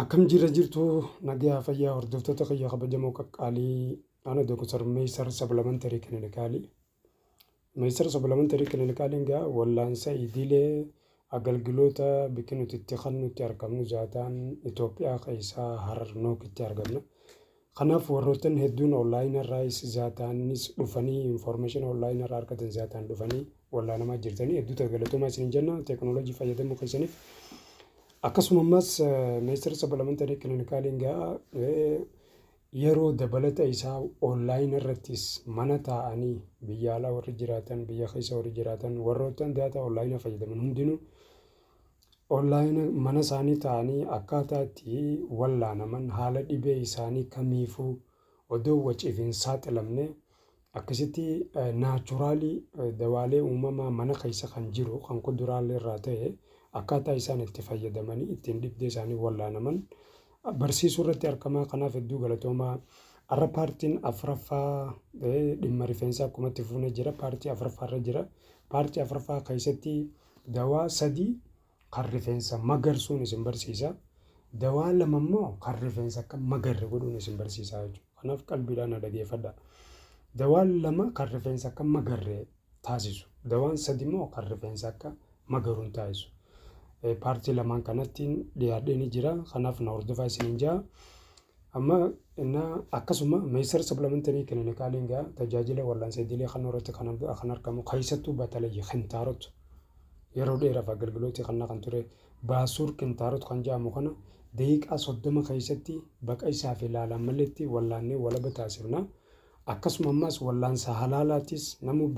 Akkam jira jirtu nagaa fayyaa hordoftoota kiyya kabajamoo qaqqaalii ana Dr. Meeysar Supplementary Clinicalii. Meeysar Supplementary Clinicaliin gaa wallaansa idilee agalgiloota bakki nuti itti kan nuti argamnu zaataan Itoophiyaa keessaa Harar Nookitti argamna. Kanaaf warroottan hedduun online irraayis zaataanis dhufanii information online irraa argatan zaataan dhufanii wallaanamaa jirtanii hedduu galatooma isin jenna teekinooloojii fayyadamuu keessaniif. Akkasumas Meeysar Supplementary Clinicaliin gaa yeroo dabalata isaa online irrattis mana taa'anii biyya alaa warri jiraatan biyya keessa warri jiraatan warroottan daataa online fayyadaman hundinuu online mana isaanii taa'anii akkaataa itti wallaanaman haala dhibee isaanii kamiifuu odoo waciif hin saaxilamne akkasitti naachuraalii dawaalee uumamaa mana keessa kan jiru kan kuduraalee irraa ta'e akkaataa isaan itti fayyadamanii ittiin dhibdee isaanii wallaanaman barsiisuu irratti argamaa. Kanaaf hedduu galatoomaa. Arra paartiin afuraffaa dhimma rifeensaa akkuma itti fuunee jira. Paartii afuraffaarra jira. Paartii afuraffaa keessatti dawaa 3 kan rifeensa magarsuun isin barsiisa. Dawaa 2 immoo kan rifeensa akka magarre godhuun isin barsiisa jechuudha. Kanaaf qalbiidhaan dhaggeeffadhaa. Dawaan 2 kan rifeensa akka magarre taasisu. Dawaan 3 immoo kan rifeensa akka magaruun taasisu. Paartii lamaan kanattiin dhiyaadhee jira. Kanaaf na hordofaa isiniin jaa. Amma akkasuma Meeysar Supplementary Clinicaliin gaa tajaajila wallaansa idilee kan irratti kan argamu keessattuu batalayyi kintaarot yeroo dheeraaf agalgilooti kan ture baasuur kintaarot kan jedhamu kana daqiiqaa 30 keessatti baqa isaaf ilaalan malleetti wallaannee walaba taasifna. Akkasuma ammas wallaansa halaalaatis namuu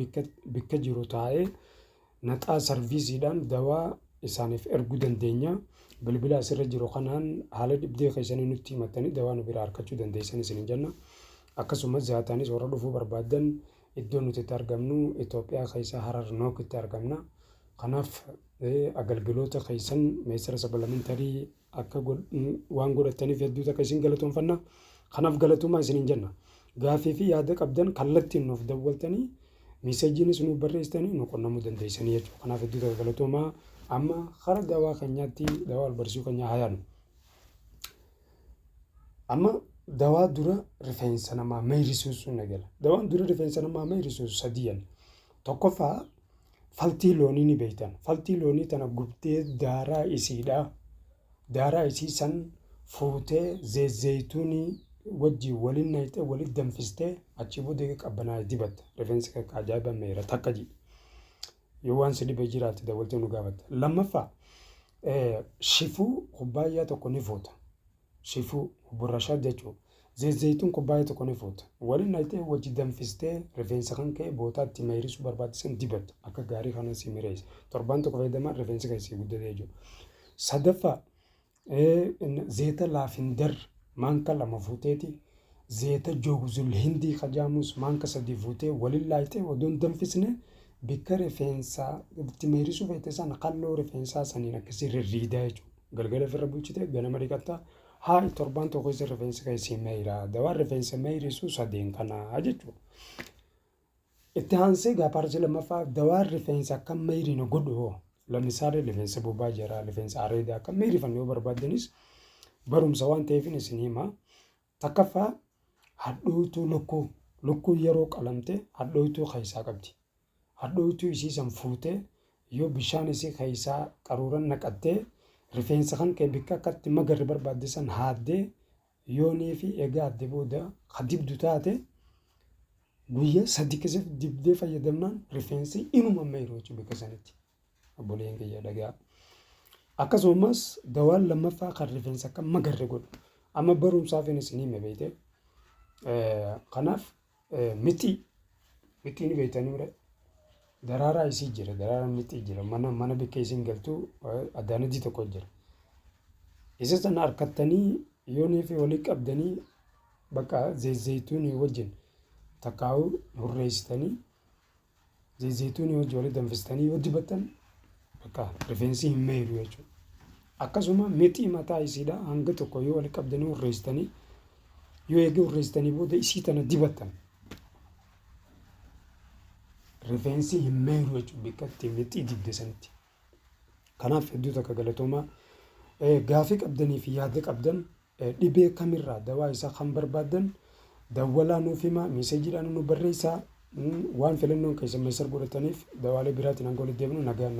bikka jiru taa'ee naxaa sarviisiidhaan dawaa isaaniif erguu dandeenya. Bilbila asirra jiru kanaan haala dhibdee keessanii nutti himattanii dawaa nu bira argachuu dandeessan isin jenna. Akkasumas zaataanis warra dhufuu barbaadan iddoo nuti itti argamnu Itoophiyaa keessaa Harar Nookitti argamna. Kanaaf agalgiloota keessan Meeysar Supplementary akka waan godhataniif hedduu takka isin galatoomfanna. Kanaaf galatoomaa isin jenna. Gaafii fi yaada qabdan kallattiin nuuf dawwaltanii meeseejiinis nu barreessitanii nu qunnamuu dandeessanii jechuudha. Kanaaf hedduu takka galatoomaa. Amma hara dawaa keenyaatti dawaa barsiisuu keenya hayaanu. Amma dawaa dura rifeensa namaa meeyrisuusu nagala. Dawaan dura rifeensa namaa meeyrisuusu 3 tokkoffaa faltii loonii ni beektan. Faltii loonii tana gubtee daaraa isiidha. Daaraa isii san fuutee zayituunii wajjii waliin nayitee waliin danfistee achi booda qabbanaa dibatta. Rifeensi akka ajaa'iba meeyra takka jedhi. Yoo waan sidii bejjiraatti dawwaltee nu gaafata. Lammaffaa shifuu kubbaayyaa tokko ni fuuta. Shifuu burrashaa jechuudha. Zayituun kubbaayyaa tokko ni fuuta. Waliin nayitee wajji danfistee rifeensa kan ka'e bootaatti meeyrisuu barbaachisan dibatta. Akka gaarii kana si mireessa. Torbaan tokko fayyadamaan rifeensi keessi guddatee jiru. Sadaffaa zayita laafindar maanka 2 fuuteeti. Zayita joogzul hindii kajaamus maanka 3 fuutee waliin laayitee odoon danfisne bikka rifeensaa itti meeyrisuu feete sana qalloo rifeensaa saniin akkasii rirriidaa jechuudha. Galgala ofirra bulchitee ganama dhiqattaa haa torbaan tokko isa rifeensa keessi meeyraa. Dawaan rifeensa meeyrisuu 3 kanaa jechuudha. Itti aansee paartii lammaffaa dawaan rifeensa akka meeyrina godhu lammisaaree rifeensa bobaa jira rifeensa areedaa akka meeyrifannu yoo barbaaddanis barumsa waan ta'eef isin hima. Takkaffaa hadhooytuu lukkuu yeroo qalamte hadhooytuu keessaa qabdi. Hadhooytuu isii san fuutee yoo bishaan isii keessaa qaruuran naqattee rifeensa kan kee bikka akkatti magarri barbaaddisan haaddee yoonii fi egaa adde booda hadibdu taate guyyaa 3 keessatti dibdee fayyadamnaan rifeensi inuma meeyruu jechuudha bikka sanitti. Obboleen kiyya dhagaa. Akkasumas dawaan lammaffaa kan rifeensa akka magarre godhu. Amma barumsaaf isin hime beekte. Kanaaf mixii ni beektanii daraaraa isii jira. Daraaraan mixii jira. Mana bikka isin galtuu addaanatti tokko jira. Isa sana harkattanii yoonii fi walii qabdanii bakka zayituunii wajjin takkaa'uu hurreessitanii zayituunii wajjin walii danfistanii yoo dibattan bakka rifeensi hin meeyru jechuudha. Akkasuma mixii mataa isiidha hanga tokko yoo walii qabdanii hurreessitanii yoo eegee hurreessitanii booda isii tana dibattan rifeensi hin meeyru jechuudha bikka itti mixii dibde sanitti. Kanaaf hedduu takka galatoomaa. gaafii qabdanii fi yaada qabdan dhibee kamirraa dawaa isaa kan barbaadan dawwalaa nuuf hima meeseejiidhaan nu barreessaa waan filannoon keessan meesar godhataniif dawaalee biraatiin hanga walitti deebinu nagaan.